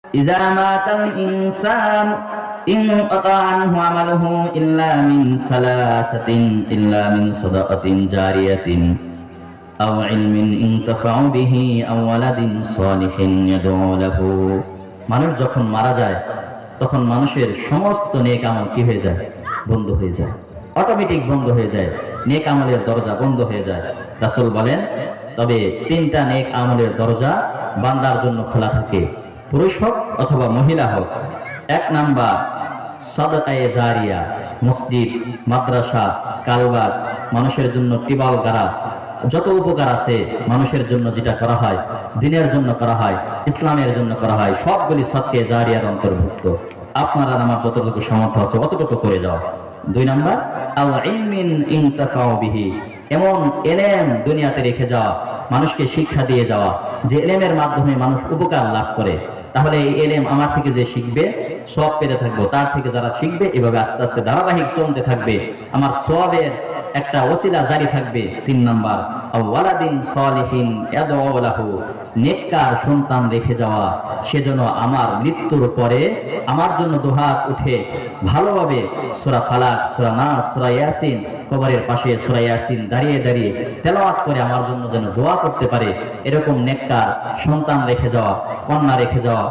إذا مات الإنسان انقطع عنه عمله إلا من ثلاثة إلا من صدقة جارية أو علم ينتفع به أو ولد صالح يدعو له। মানুষ যখন মারা যায় তখন মানুষের সমস্ত নেক আমল কি হয়ে যায়? বন্ধ হয়ে যায়, অটোমেটিক বন্ধ হয়ে যায়, নেক আমলের দরজা বন্ধ হয়ে যায়। রাসূল বলেন, তবে তিনটা নেক আমলের দরজা বান্দার জন্য খোলা থাকে, পুরুষ হোক অথবা মহিলা হোক। এক নাম্বার সাদাকায়ে জারিয়া, মসজিদ, মাদ্রাসা, কালবার, মানুষের জন্য টিবাল গাড়া, যত উপকার আছে মানুষের জন্য যেটা করা হয়, দিনের জন্য করা হয়, ইসলামের জন্য করা হয়, সবগুলি সদকায়ে জারিয়ার অন্তর্ভুক্ত। আপনারা আমার যতটুকু সামর্থ্য আছে অতটুকু করে যাও। দুই নাম্বার আও ইলমিন ইনতাফাউ বিহি, এমন ইলম দুনিয়াতে রেখে যাওয়া, মানুষকে শিক্ষা দিয়ে যাওয়া যে ইলমের মাধ্যমে মানুষ উপকার লাভ করে। তাহলে এই ইলম আমার থেকে যে শিখবে সব পেতে থাকবো, তার থেকে যারা শিখবে এভাবে আস্তে আস্তে ধারাবাহিক চলতে থাকবে, আমার সওয়াবের একটা ওসিলা জারি থাকবে। তিন নাম্বার ওয়ালাদিন সালিহিন ইয়াদউ লাহু, নেককার সন্তান রেখে যাওয়া, সেজন্য আমার মৃত্যুর পরে আমার জন্য দুহাত উঠে ভালোভাবে সূরা ফালাক, সূরা নাস, সূরা ইয়াসিন, কবরের পাশে সূরা ইয়াসিন দাঁড়িয়ে দাঁড়িয়ে তেলাওয়াত করে আমার জন্য যেন দোয়া করতে পারে, এরকম নেককার সন্তান রেখে যাওয়া, কন্যা রেখে যাওয়া।